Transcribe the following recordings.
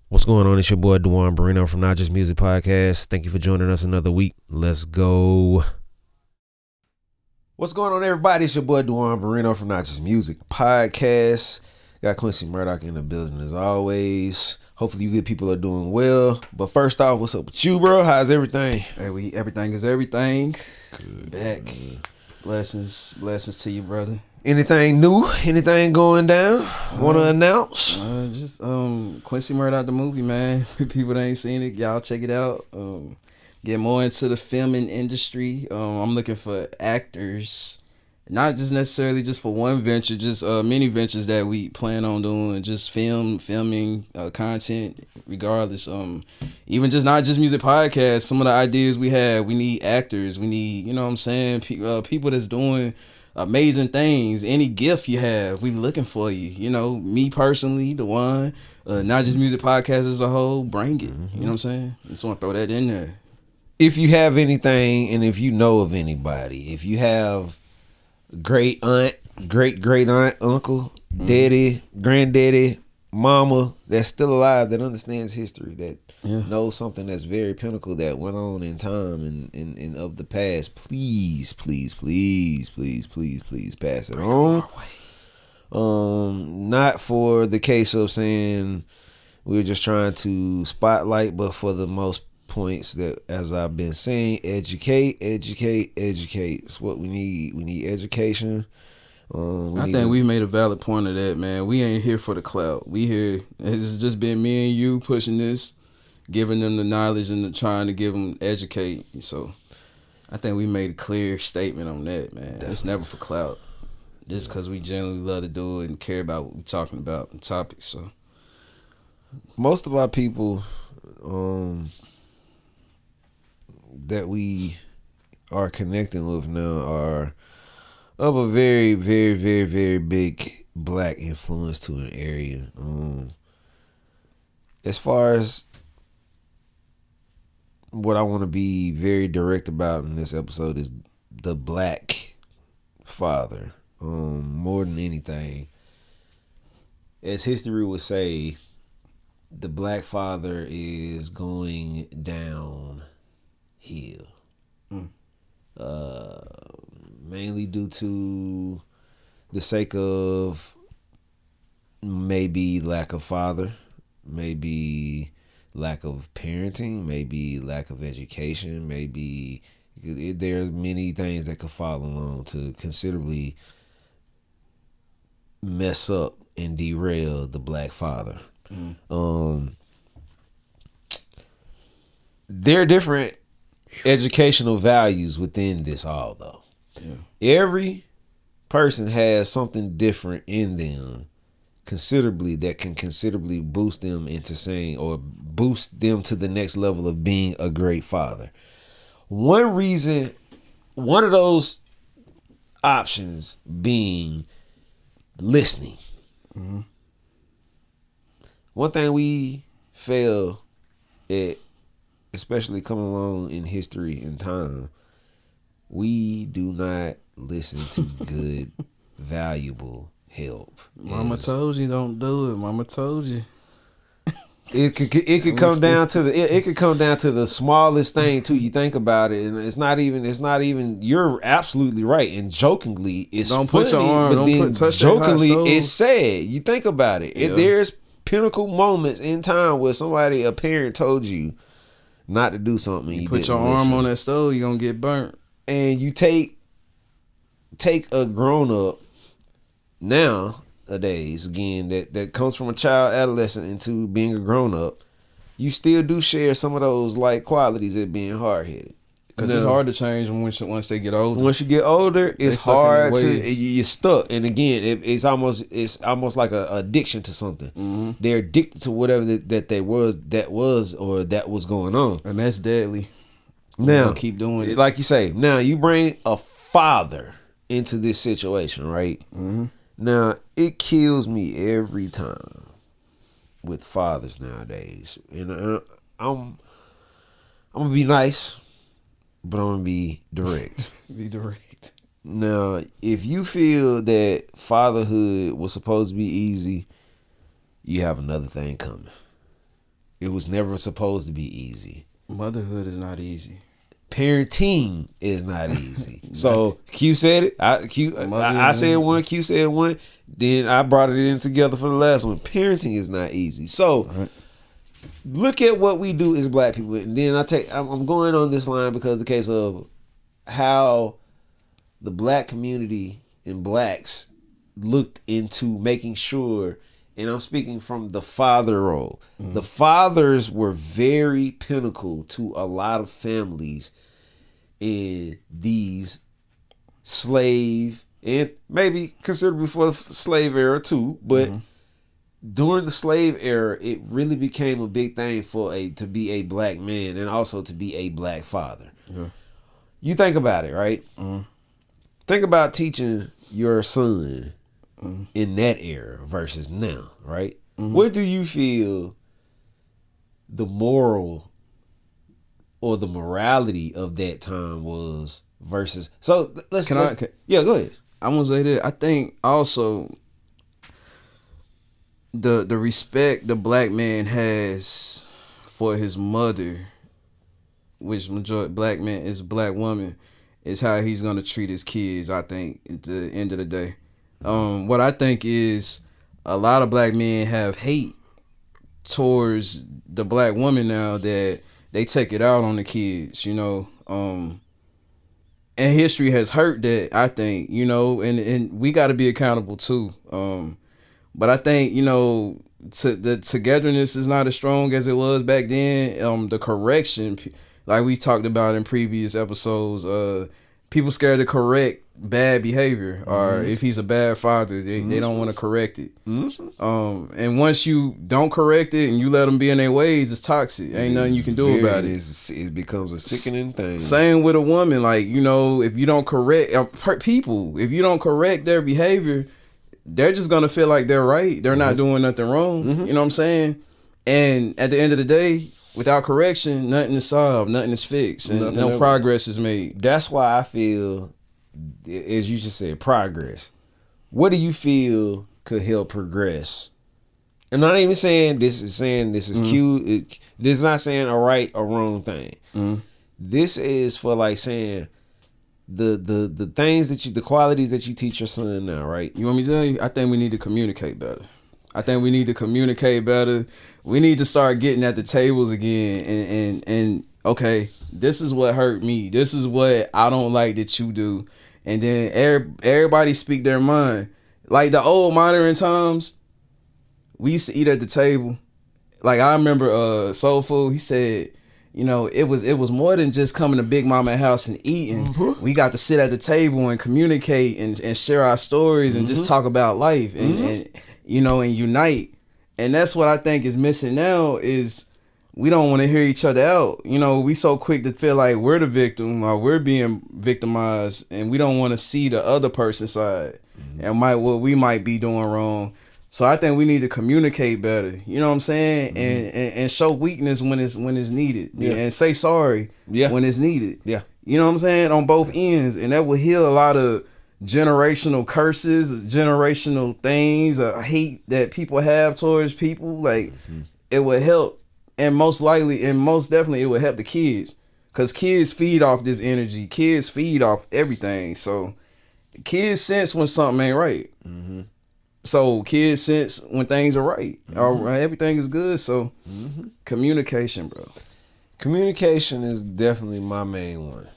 What's going on? It's your boy Duan Barino from Not Just Music Podcast. Thank you for joining us another week. Let's go. What's going on, everybody? It's your boy Duan Barino from Not Just Music Podcast. Got Quincy Murdoch in the building as always. Hopefully you good people are doing well. But first off, what's up with you, bro? How's everything? Hey, everything is everything. Good. Back. Blessings to you, brother. Anything new? Anything going down? Want to announce? Just Quincy Murdoch the movie, man. People that ain't seen it, y'all check it out. Get more into the filming industry. I'm looking for actors, not just necessarily just for one venture, just many ventures that we plan on doing. Just filming, content, regardless. Even just not just music podcasts. Some of the ideas we have, we need actors. We need, you know what I'm saying, people that's doing amazing things. Any gift you have, we looking for you. You know, me personally, the one, not just music podcast as a whole, bring it. You know what I'm saying? Just want to throw that in there. If you have anything, and if you know of anybody, if you have great aunt, great aunt, uncle, daddy, granddaddy, mama that's still alive, that understands history, that knows something that's very pinnacle that went on in time and of the past, please pass it on. Not for the case of saying we're just trying to spotlight, but for the most points that, as I've been saying, educate. It's what we need. We need education. I think we made a valid point of that, man. We ain't here for the clout. We here. It's just been me and you pushing this, giving them the knowledge and trying to give them educate. So I think we made a clear statement on that, man. Definitely. It's never for clout. Just because we generally love to do it and care about what we're talking about and topics. So most of our people that we are connecting with now are of a very big black influence to an area. As far as what I want to be very direct about in this episode is the black father. More than anything, as history would say, the black father is going downhill. Mainly due to the sake of maybe lack of father, maybe lack of parenting, maybe lack of education, maybe there's many things that could follow along to considerably mess up and derail the black father. There are different educational values within this all, though. Every person has something different in them considerably that can considerably boost them into saying, or boost them to the next level of being a great father. One of those options being listening. One thing we fail at, especially coming along in history and time, we do not listen to good, valuable help. Mama told you don't do it. Mama told you. It could come down to the smallest thing too. You think about it, and it's not even. You're absolutely right. And jokingly, it's don't funny, put your arm. but then touch jokingly, that hot it's sad. You think about it. There's pinnacle moments in time where a parent told you not to do something. You put your arm on that stove, you're gonna get burnt. And you take a grown up nowadays, again, that comes from a child adolescent into being a grown up, you still do share some of those like qualities of being hard headed. Because it's hard to change once they get older. Once you get older, it's hard to, you're stuck. And again, it's almost like an addiction to something. They're addicted to whatever that was going on, and that's deadly. Now keep doing it, like you say. Now you bring a father into this situation, right? Now it kills me every time with fathers nowadays, and I'm gonna be nice, but I'm gonna be direct. Be direct. Now, if you feel that fatherhood was supposed to be easy, you have another thing coming. It was never supposed to be easy. Motherhood is not easy. Parenting is not easy. So Q said it. I said one. Q said one. Then I brought it in together for the last one. Parenting is not easy. So look at what we do as black people. And then I'm going on this line because the case of how the black community and blacks looked into making sure, and I'm speaking from the father role. Mm-hmm. The fathers were very pinnacle to a lot of families in these slave and maybe considerably for the slave era too, but during the slave era, it really became a big thing to be a black man and also to be a black father. Yeah. You think about it, right? Think about teaching your son in that era versus now, right? What do you feel the moral or the morality of that time was versus? So let's go ahead. I'm gonna say that I think also the respect the black man has for his mother, which majority black man is black woman, is how he's gonna treat his kids. I think at the end of the day, what I think is a lot of black men have hate towards the black woman now that they take it out on the kids, and history has hurt that, I think, and we got to be accountable too. But I think, the togetherness is not as strong as it was back then. The correction, like we talked about in previous episodes, people scared to correct bad behavior, or if he's a bad father, they don't want to correct it. And once you don't correct it and you let them be in their ways, it's toxic. Ain't nothing you can do about it. It becomes a sickening thing. Same with a woman, like, if you don't correct people, if you don't correct their behavior, they're just gonna feel like they're right. They're not doing nothing wrong. You know what I'm saying? And at the end of the day, without correction, nothing is solved, nothing is fixed, and no progress is made. That's why I feel, as you just said, progress. What do you feel could help progress? And I'm not even saying this is cute. This is not saying a right or wrong thing. This is for like saying the things the qualities that you teach your son now, right? You want me to tell you? I think we need to communicate better. We need to start getting at the tables again and okay, this is what hurt me. This is what I don't like that you do. And then everybody speak their mind. Like the old modern times, we used to eat at the table. Like I remember Soul Food, he said, it was more than just coming to Big Mama house and eating. We got to sit at the table and communicate and share our stories and just talk about life and unite. And that's what I think is missing now is we don't want to hear each other out. We so quick to feel like we're the victim or we're being victimized, and we don't want to see the other person's side and what we might be doing wrong. So I think we need to communicate better. You know what I'm saying? And show weakness when it's needed. Yeah. And say sorry when it's needed. Yeah. You know what I'm saying? On both ends. And that will heal a lot of generational curses, generational things, hate that people have towards people. Like it would help. And most likely and most definitely it would help the kids. Because kids feed off this energy. Kids feed off everything. So kids sense when something ain't right. So kids sense when things are right. Or everything is good. So communication, bro. Communication is definitely my main one.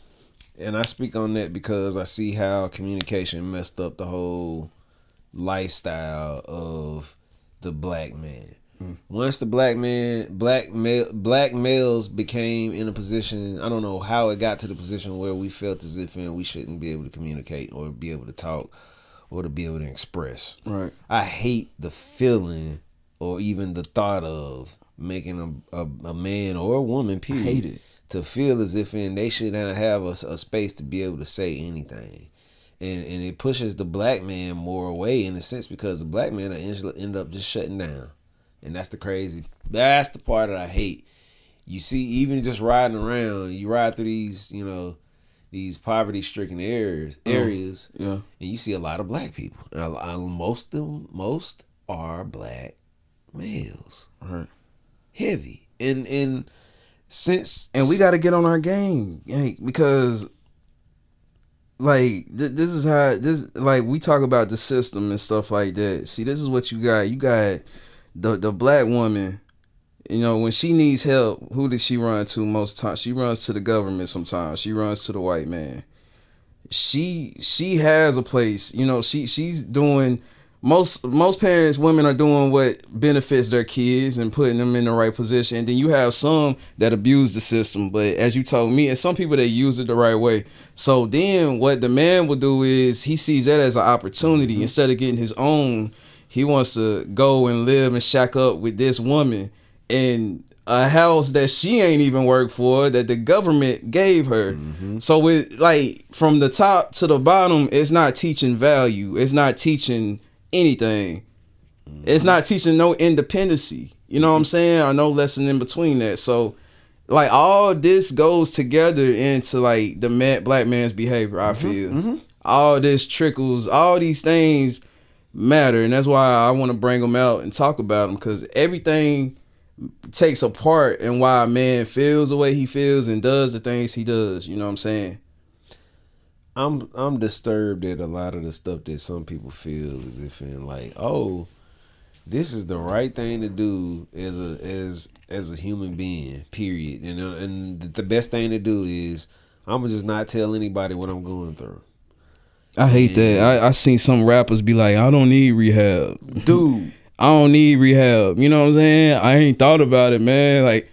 And I speak on that because I see how communication messed up the whole lifestyle of the black man. Once the black males became in a position, I don't know how it got to the position where we felt as if we shouldn't be able to communicate or be able to talk or to be able to express. Right. I hate the feeling or even the thought of making a man or a woman, period, I hate it, to feel as if they shouldn't have a space to be able to say anything. And it pushes the black man more away in a sense because the black man end up just shutting down. And that's the part that I hate. You see, even just riding around, you ride through these, these poverty-stricken areas, and you see a lot of black people. Most are black males, right? Heavy, and since and we got to get on our game, because like this is how this, like, we talk about the system and stuff like that. See, this is what you got. You got the black woman. You know, when she needs help, who does she run to most of the time? She runs to the government sometimes. She runs to the white man. She has a place. You know, she's doing, most parents, women are doing what benefits their kids and putting them in the right position. And then you have some that abuse the system, but as you told me, and some people that use it the right way. So then what the man will do is he sees that as an opportunity. Instead of getting his own, he wants to go and live and shack up with this woman in a house that she ain't even worked for, that the government gave her. So it, like, from the top to the bottom, it's not teaching value. It's not teaching anything. It's not teaching no independency. You know what I'm saying? Or no lesson in between that. So, like, all this goes together into, like, the black man's behavior, I feel. All this trickles, all these things matter. And that's why I want to bring them out and talk about them, because everything takes a part in why a man feels the way he feels and does the things he does. You know what I'm saying? I'm disturbed at a lot of the stuff that some people feel as if in, like, oh, this is the right thing to do as a human being, period. And the best thing to do is I'm gonna just not tell anybody what I'm going through. I hate that. I seen some rappers be like, I don't need rehab. Dude, I don't need rehab. You know what I'm saying? I ain't thought about it, man. Like,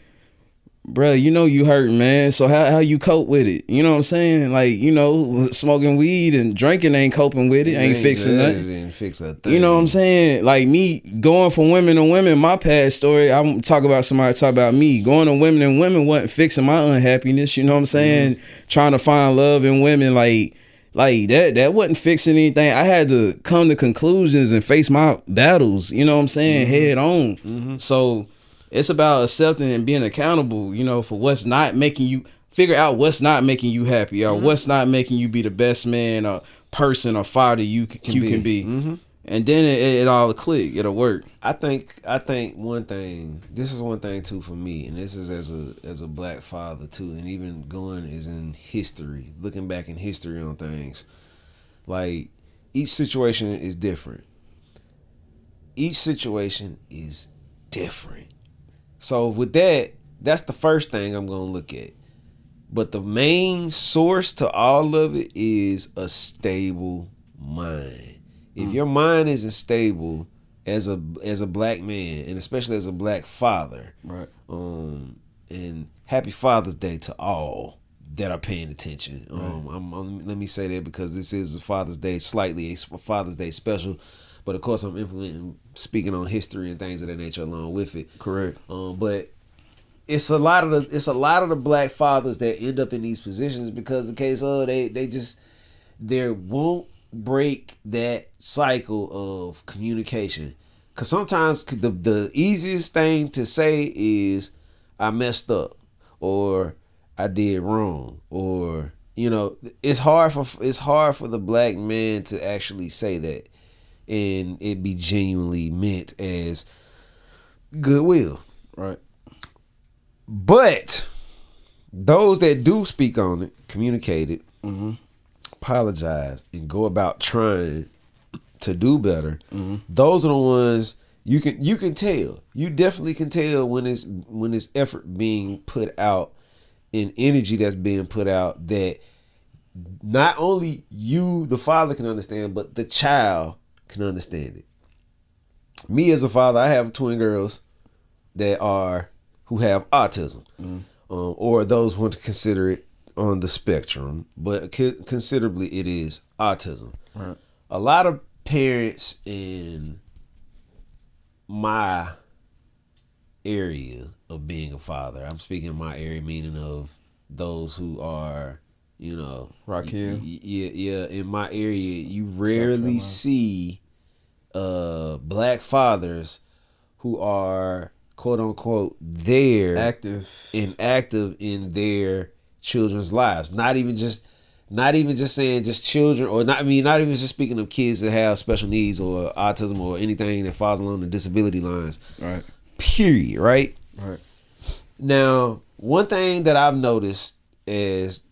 bro, you know you hurt, man. So how you cope with it? You know what I'm saying? Like, you know, smoking weed and drinking ain't coping with it. Ain't fixing nothing. It ain't fix a thing. You know what I'm saying? Like, me going for women to women, my past story, I'm talk about somebody talk about me. Going to women and women wasn't fixing my unhappiness. You know what I'm saying? Trying to find love in women, like that wasn't fixing anything. I had to come to conclusions and face my battles, you know what I'm saying, head on. So it's about accepting and being accountable, you know, for what's not making you, figure out what's not making you happy, or what's not making you be the best man or person or father you can be. And then it all click, it'll work. I think one thing, this is one thing too for me, and this is as a black father too, and even going is in history, looking back in history on things. Like, each situation is different. Each situation is different. So with that, that's the first thing I'm gonna look at. But the main source to all of it is a stable mind. If your mind isn't stable as a black man, and especially as a black father, right? And happy Father's Day to all that are paying attention. Let me say that because this is a Father's Day, slightly a Father's Day special, but of course I'm speaking on history and things of that nature along with it. Correct. But it's a lot of the black fathers that end up in these positions because the case of they won't break that cycle of communication. Because sometimes the easiest thing to say is I messed up, or I did wrong, or, you know, it's hard for the black man to actually say that and it be genuinely meant as goodwill. Right. But those that do speak on it, communicate it, apologize, and go about trying to do better, those are the ones you can tell. You definitely can tell when it's effort being put out and energy that's being put out that not only you, the father, can understand, but the child can understand it. Me as a father, I have twin girls who have autism, or those who want to consider it on the spectrum, but considerably it is autism. Right. A lot of parents in my area of being a father, I'm speaking my area meaning of those who are, you know, Rock Hill. Yeah, in my area, you rarely see black fathers who are quote unquote there active in their children's lives. Not even just saying just children, or not even just speaking of kids that have special needs or autism or anything that falls along the disability lines. Right. Period. Right. Right. Now, one thing that I've noticed is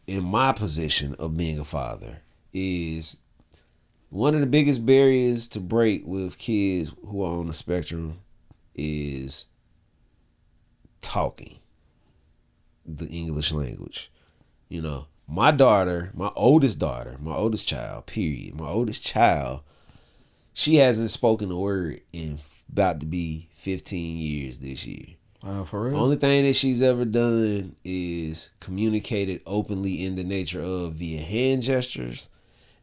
in my position of being a father is one of the biggest barriers to break with kids who are on the spectrum is talking the English language. You know, my oldest child, she hasn't spoken a word in about to be 15 years this year. For real? Only thing that she's ever done is communicated openly in the nature of via hand gestures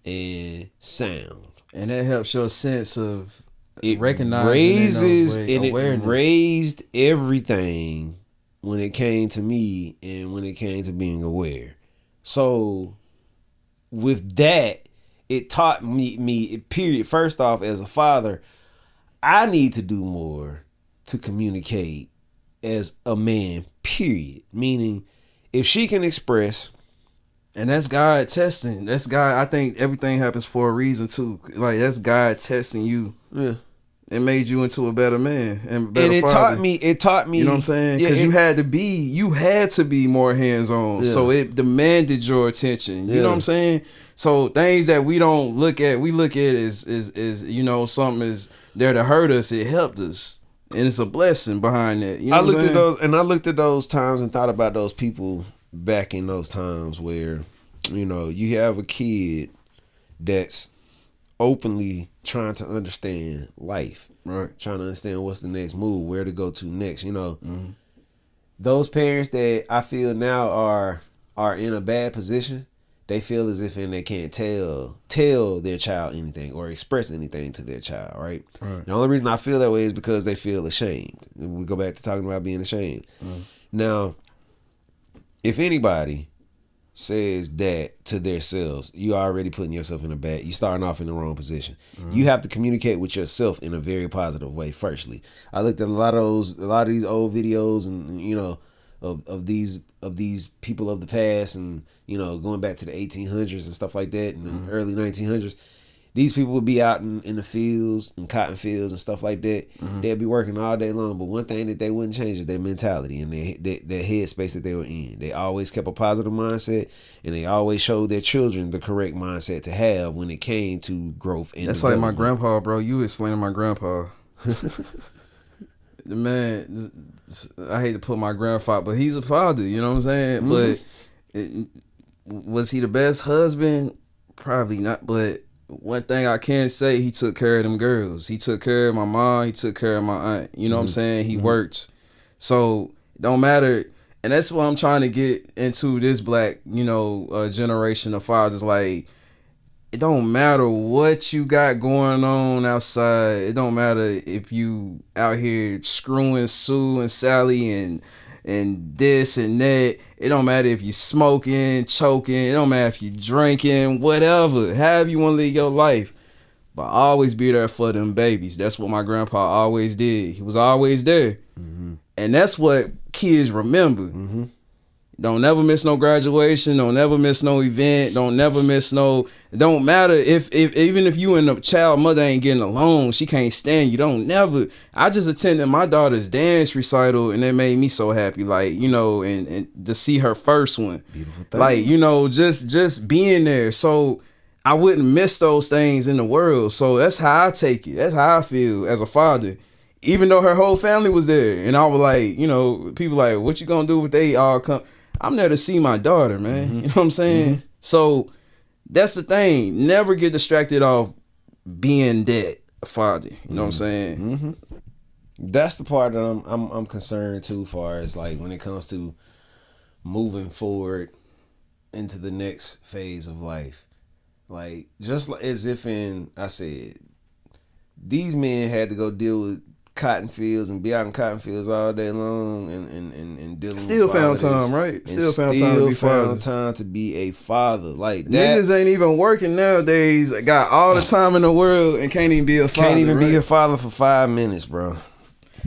and sound. And that helps your sense of It recognizing it raised everything when it came to me and when it came to being aware. So with that, it taught me period. First off, as a father, I need to do more to communicate as a man, period. Meaning, if she can express. And that's God testing. That's God. I think everything happens for a reason too. Like, that's God testing you. Yeah. It made you into a better man and it taught me. You know what I'm saying? Because you had to be more hands on. Yeah. So it demanded your attention. You know what I'm saying? So things that we don't look at, we look at as you know, something is there to hurt us. It helped us, and it's a blessing behind that. You know I looked at those times and thought about those people back in those times where, you know, you have a kid that's openly trying to understand life, right? Trying to understand what's the next move, where to go to next. You know, those parents that I feel now are in a bad position. They feel as if they can't tell their child anything or express anything to their child, right? The only reason I feel that way is because they feel ashamed. We go back to talking about being ashamed. Now, if anybody says that to themselves, you already putting yourself in you starting off in the wrong position. You have to communicate with yourself in a very positive way. Firstly, I looked at a lot of these old videos, and you know, of these people of the past, and you know, going back to the 1800s and stuff like that, and the early 1900s. These people would be out in the fields and cotton fields and stuff like that. They'd be working all day long, but one thing that they wouldn't change is their mentality and their headspace that they were in. They always kept a positive mindset, and they always showed their children the correct mindset to have when it came to growth and That's like my grandpa, bro. You explaining my grandpa. The man, I hate to put my grandfather, but he's a father, you know what I'm saying? But was he the best husband? Probably not, but one thing I can say, he took care of them girls. He took care of my mom. He took care of my aunt. You know what I'm saying? He worked. So it don't matter. And that's what I'm trying to get into this black, you know, generation of fathers. Like, it don't matter what you got going on outside. It don't matter if you out here screwing Sue and Sally and this and that. It don't matter if you smoking, choking. It don't matter if you drinking, whatever. However you want to live your life. But always be there for them babies. That's what my grandpa always did. He was always there. And that's what kids remember. Don't never miss no graduation. Don't never miss no event. Don't never miss no. It don't matter if even if you and the child mother ain't getting along, she can't stand you. Don't never. I just attended my daughter's dance recital, and it made me so happy. Like, you know, and to see her first one, beautiful thing. Like, you know, just being there. So I wouldn't miss those things in the world. So that's how I take it. That's how I feel as a father. Even though her whole family was there, and I was like, you know, people like, what you gonna do with they all come? I'm there to see my daughter, man. You know what I'm saying? So that's the thing. Never get distracted off being that father. You know what I'm saying? That's the part that I'm concerned too, far as like when it comes to moving forward into the next phase of life. Like, just like as if I said, these men had to go deal with cotton fields and be out in cotton fields all day long and dealing still with found time, right? Still found time to be a father. Like, that niggas ain't even working nowadays. Got all the time in the world and can't even be a father. Can't even be a father for 5 minutes, bro.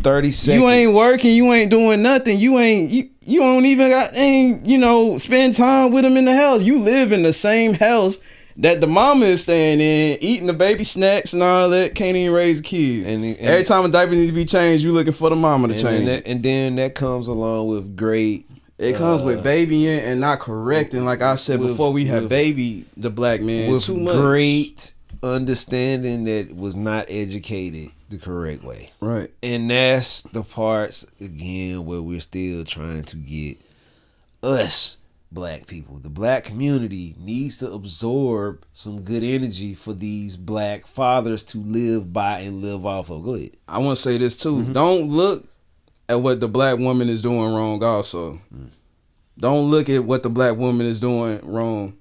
30 seconds. You ain't working. You ain't doing nothing. You don't even got you know, spend time with them in the house. You live in the same house that the mama is staying in, eating the baby snacks and all that, can't even raise the kids. And every time a diaper needs to be changed, you looking for the mama to change it. And then that comes along with great... It comes with babying and not correcting. Like I said before, we have babied the black man with too much. Great understanding that was not educated the correct way. Right. And that's the parts, again, where we're still trying to get us black people. The black community needs to absorb some good energy for these black fathers to live by and live off of. Go ahead. I want to say this too. Mm-hmm. Don't look at what the black woman is doing wrong also. Don't look at what the black woman is doing wrong.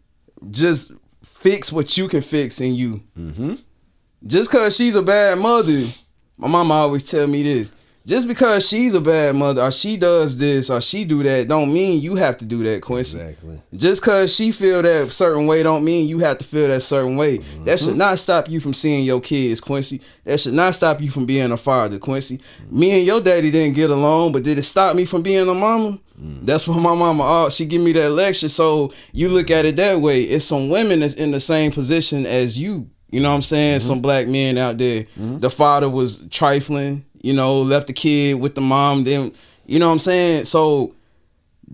Just fix what you can fix in you. Mm-hmm. Just because she's a bad mother, my mama always tell me this. Just because she's a bad mother or she does this or she do that don't mean you have to do that, Quincy. Exactly. Just because she feel that certain way don't mean you have to feel that certain way. Mm-hmm. That should not stop you from seeing your kids, Quincy. That should not stop you from being a father, Quincy. Mm-hmm. Me and your daddy didn't get along, but did it stop me from being a mama? Mm-hmm. That's what my mama, she give me that lecture. So you look at it that way. It's some women that's in the same position as you. You know what I'm saying? Mm-hmm. Some black men out there. Mm-hmm. The father was trifling. Left the kid with the mom. Then, you know what I'm saying? So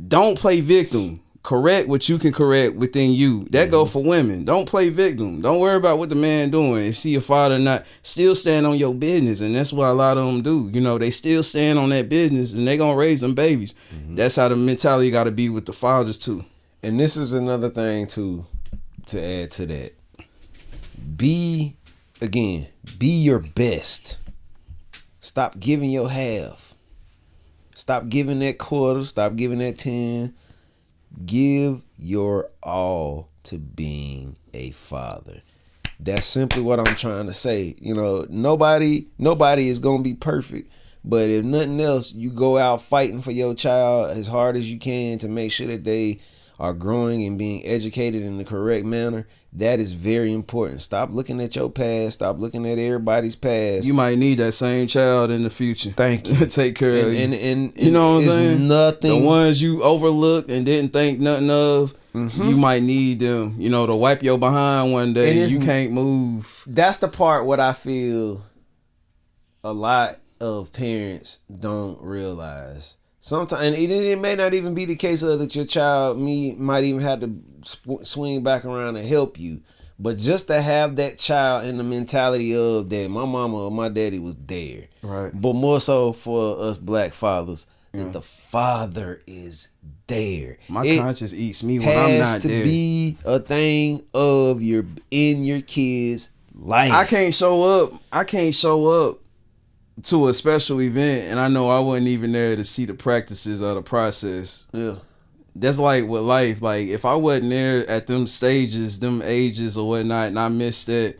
don't play victim. Correct what you can correct within you. That go for women. Don't play victim. Don't worry about what the man doing. If she a father or not, still stand on your business. And that's what a lot of them do. They still stand on that business and they gonna raise them babies. Mm-hmm. That's how the mentality got to be with the fathers too. And this is another thing to add to that. Be your best. Stop giving your half. Stop giving that quarter. Stop giving that 10. Give your all to being a father. That's simply what I'm trying to say. Nobody is going to be perfect. But if nothing else, you go out fighting for your child as hard as you can to make sure that they are growing and being educated in the correct manner. That is very important. Stop looking at your past. Stop looking at everybody's past. You might need that same child in the future. Thank you. Take care of you. And you know what I'm saying? Nothing. The ones you overlooked and didn't think nothing of, you might need them, to wipe your behind one day. You can't move. That's the part what I feel a lot of parents don't realize. Sometimes, and it may not even be the case of that your child might even have to swing back around and help you. But just to have that child in the mentality of that my mama or my daddy was there. Right. But more so for us black fathers, that the father is there. My conscience eats me when I'm not there. It has to be a thing of in your kids' life. I can't show up to a special event and I know I wasn't even there to see the practices or the process. Yeah. That's like with life. Like if I wasn't there at them stages, them ages or whatnot, and I missed that,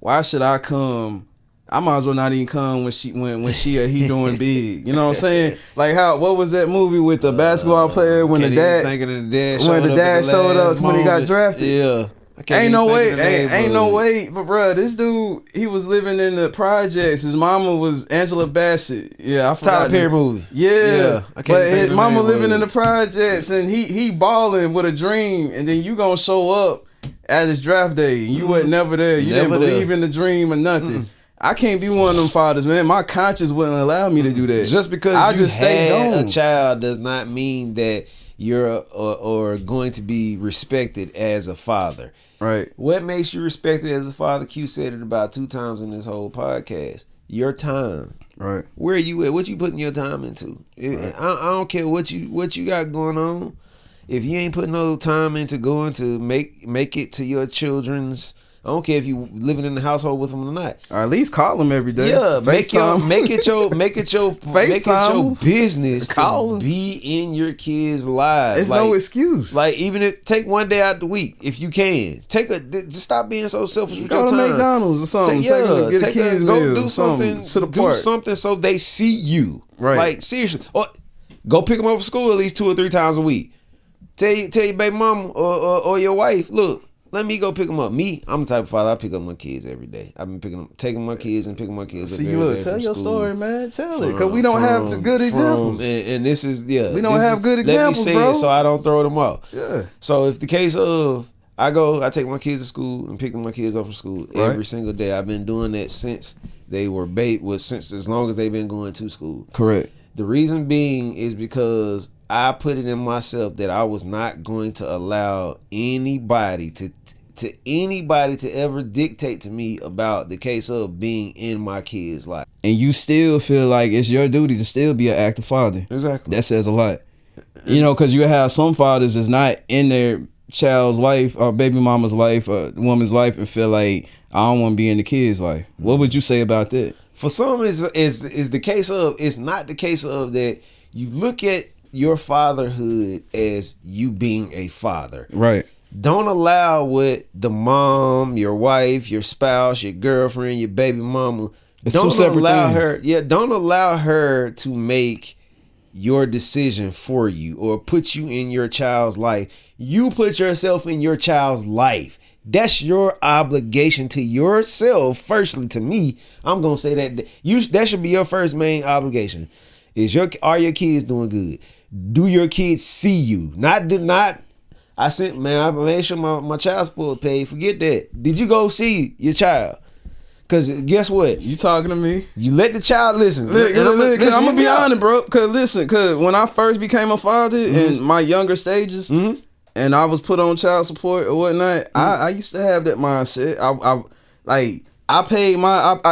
why should I come? I might as well not even come when she or he doing big. You know what I'm saying? Like what was that movie with the basketball player when the dad showed up when he got drafted? Yeah. Ain't no way. But bro, this dude, he was living in the projects. His mama was Angela Bassett. Yeah, I forgot. Tyler Perry movie. Yeah. But his mama living in the projects and he balling with a dream, and then you gonna show up at his draft day and you wasn't never there. You didn't believe in the dream or nothing. I can't be one of them fathers, man. My conscience wouldn't allow me to do that. Just because you had a child does not mean that you're or going to be respected as a father. Right. What makes you respected as a father? Q said it about 2 times in this whole podcast. Your time. Right. Where are you at? What you putting your time into? Right. I don't care what you got going on. If you ain't putting no time into going to make it to your children's, I don't care if you living in the household with them or not. Or at least call them every day. Yeah, make it your business to be in your kids' lives. It's no excuse. Like even if take one day out the week if you can. Just stop being so selfish with your time. Go to McDonald's or something. Go do something. Do something so they see you. Right. Like seriously, or go pick them up from school at least 2 or 3 times a week. Tell your baby mama or your wife, look. Let me go pick them up. I'm the type of father, I pick up my kids every day. I've been taking my kids and picking my kids up every day. Tell your story, man. Tell it. Because we don't have good examples. And this is, we don't have good examples, let me say bro. it so I don't throw them off. Yeah. So if the case of, I take my kids to school and pick my kids up from school every single day. I've been doing that since they were since as long as they've been going to school. Correct. The reason being is because I put it in myself that I was not going to allow anybody to ever dictate to me about the case of being in my kid's life. And you still feel like it's your duty to still be an active father. Exactly. That says a lot. You know, because you have some fathers that's not in their child's life or baby mama's life or woman's life and feel like, I don't want to be in the kid's life. What would you say about that? For some, is the case of, it's not the case of that you look at your fatherhood as you being a father. Right. Don't allow what the mom, your wife, your spouse, your girlfriend, your baby mama, don't allow her to make your decision for you or put you in your child's life. You put yourself in your child's life. That's your obligation to yourself. Firstly, to me, I'm gonna say that should be your first main obligation. Are your kids doing good? Do your kids see you? I made sure my child support paid. Forget that. Did you go see your child? Cause guess what? You talking to me? You let the child listen. I'm gonna be honest, bro. Cause when I first became a father in my younger stages, and I was put on child support or whatnot, I used to have that mindset. I paid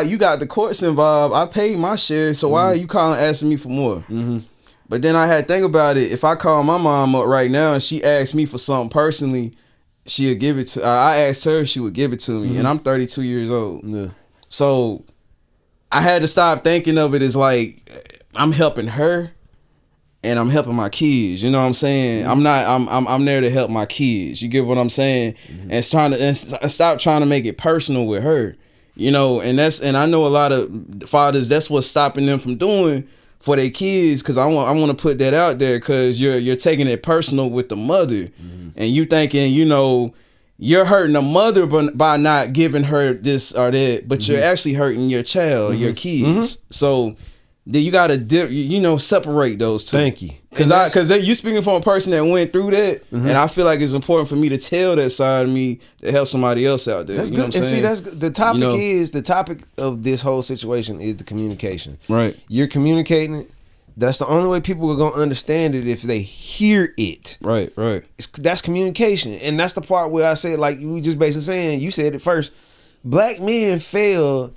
you got the courts involved. I paid my share, so why are you calling asking me for more? But then I had to think about it. If I call my mom up right now and she asked me for something personally, she'll give it to. I asked her, she would give it to me, and I'm 32 years old. Yeah. So I had to stop thinking of it as like I'm helping her and I'm helping my kids. You know what I'm saying? I'm there to help my kids. You get what I'm saying? And stop trying to make it personal with her. You know, and I know a lot of fathers, that's what's stopping them from doing for their kids, because I want to put that out there, because you're taking it personal with the mother, and you thinking, you know, you're hurting the mother by not giving her this or that, but you're actually hurting your child, your kids. So then you gotta separate those two. Thank you, because you speaking from a person that went through that, and I feel like it's important for me to tell that side of me to help somebody else out there. That's you know good. What I'm saying? That's good. The topic of this whole situation is the communication. Right. You're communicating it. That's the only way people are gonna understand it, if they hear it. Right. That's communication, and that's the part where I said, like you just basically saying, you said it first. Black men fail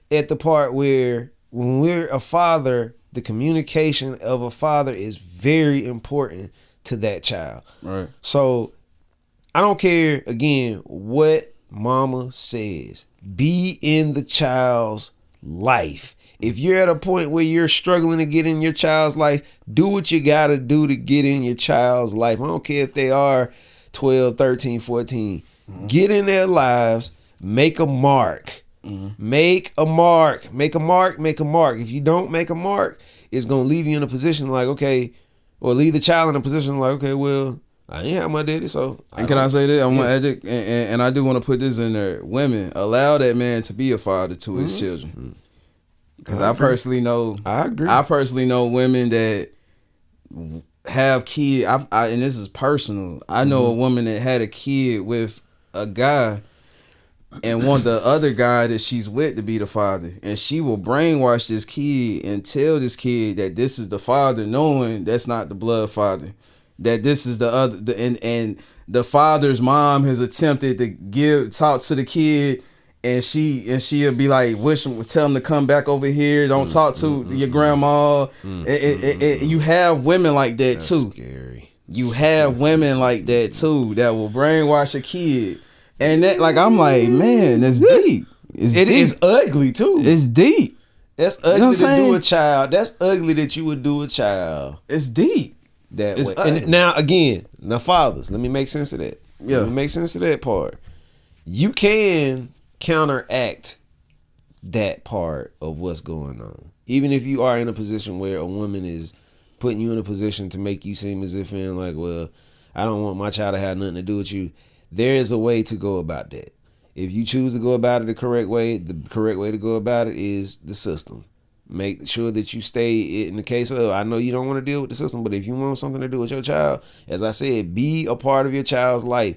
at the part where, when we're a father, the communication of a father is very important to that child. Right. So I don't care, again, what mama says. Be in the child's life. If you're at a point where you're struggling to get in your child's life, do what you got to do to get in your child's life. I don't care if they are 12, 13, 14. Get in their lives, make a mark. Make a mark. If you don't make a mark, it's going to leave you in a position like, okay, or leave the child in a position like, okay, well, I ain't have my daddy, so. And can I say that? I want to add it, and I do want to put this in there. Women, allow that man to be a father to his children. Because I personally know, I agree. I personally know women that have kids, and this is personal. I know a woman that had a kid with a guy and want the other guy that she's with to be the father, and she will brainwash this kid and tell this kid that this is the father, knowing that's not the blood father, that this is the other, and the father's mom has attempted to talk to the kid. And she'll be like, tell him to come back over here. Don't talk to your grandma. You have women like that. That's too. Scary. You have women like that too that will brainwash a kid, and that, like, I'm like, man, that's deep. It is ugly too. It's deep. That's ugly to do a child. That's ugly that you would do a child. It's deep. That way. And now fathers, let me make sense of that. Yeah, let me make sense of that part. You can counteract that part of what's going on, even if you are in a position where a woman is putting you in a position to make you seem as if feeling like, well, I don't want my child to have nothing to do with you. There is a way to go about that. If you choose to go about it the correct way to go about it is the system. Make sure that you stay in the case of, I know you don't want to deal with the system, but if you want something to do with your child, as I said, be a part of your child's life.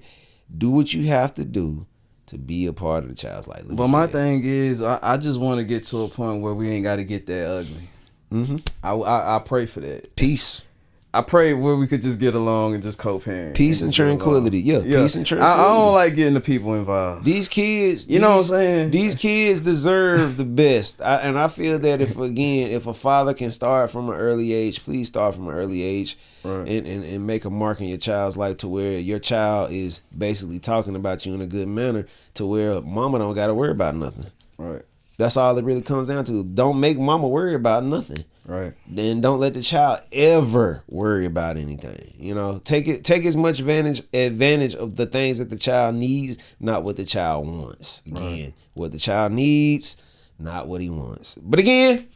Do what you have to do to be a part of the child's life. But my thing is, I just want to get to a point where we ain't got to get that ugly. Mm-hmm. I pray for that. Peace. I pray where we could just get along and just co-parent. Peace and tranquility. Yeah, peace and tranquility. I don't like getting the people involved. These kids, know what I'm saying? These kids deserve the best. And I feel that if a father can start from an early age, please start from an early age. Right. And make a mark in your child's life to where your child is basically talking about you in a good manner to where mama don't got to worry about nothing. Right. That's all it really comes down to. Don't make mama worry about nothing. Right. Then don't let the child ever worry about anything. You know, take as much advantage of the things that the child needs, not what the child wants. Again, what the child needs, not what he wants. But again,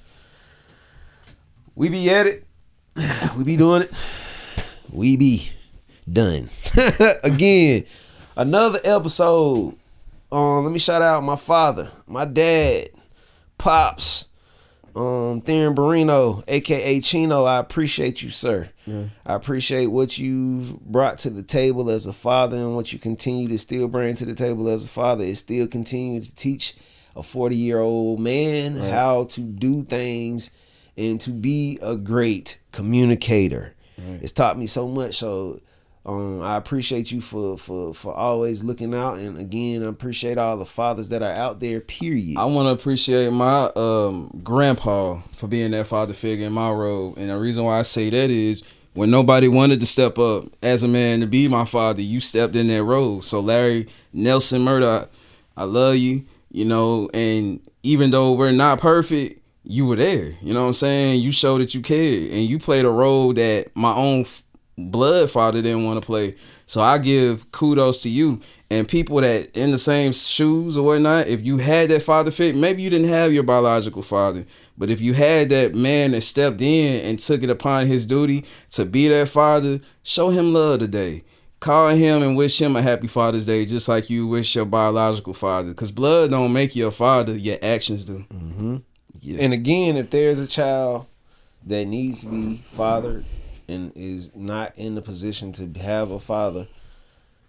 we be at it. We be doing it. We be done. Again, another episode. Let me shout out my father, my dad, Pops, Theron Barino, aka Chino. I appreciate you, sir. Yeah. I appreciate what you've brought to the table as a father and what you continue to still bring to the table as a father is still continue to teach a 40-year-old man how to do things and to be a great communicator. Right. It's taught me so much. So I appreciate you for always looking out. And again, I appreciate all the fathers that are out there, period. I want to appreciate my grandpa for being that father figure in my role. And the reason why I say that is when nobody wanted to step up as a man to be my father, you stepped in that role. So Larry Nelson Murdoch, I love you, you know, and even though we're not perfect, you were there. You know what I'm saying? You showed that you cared and you played a role that my own blood father didn't want to play. So I give kudos to you and people that in the same shoes or whatnot. If you had that father figure, maybe you didn't have your biological father, but if you had that man that stepped in and took it upon his duty to be that father, show him love today. Call him and wish him a happy Father's Day, just like you wish your biological father. Because blood don't make you a father, your actions do. Mm-hmm. Yeah. And again, if there's a child that needs to be fathered and is not in the position to have a father,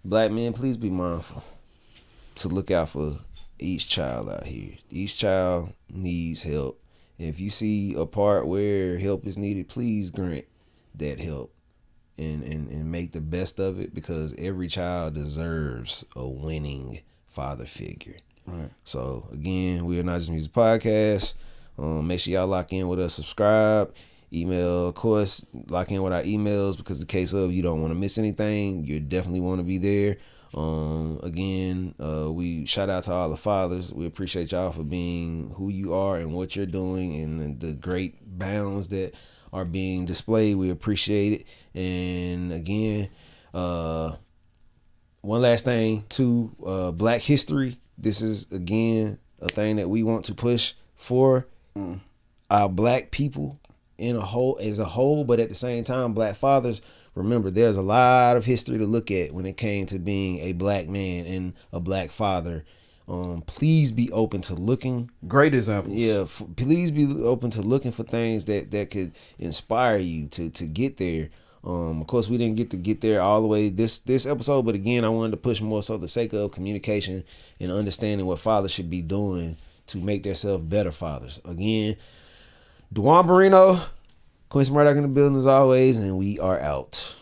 black men, please be mindful to look out for each child out here. Each child needs help. And if you see a part where help is needed, please grant that help and make the best of it, because every child deserves a winning father figure. Right. So again, we are Not Just Music Podcast. Make sure y'all lock in with us, subscribe, email, of course, lock in with our emails, because in case of you don't want to miss anything, you definitely want to be there. Again, we shout out to all the fathers. We appreciate y'all for being who you are and what you're doing and the great bounds that are being displayed. We appreciate it. And again, one last thing too, Black History. This is again a thing that we want to push for our black people as a whole, but at the same time, black fathers. Remember, there's a lot of history to look at when it came to being a black man and a black father. Please be open to looking. Great examples. Yeah, please be open to looking for things that could inspire you to get there. Of course, we didn't get there all the way this episode, but again, I wanted to push more so the sake of communication and understanding what fathers should be doing to make themselves better fathers. Again, Dewan Barino, Quincy Murdoch in the building as always, and we are out.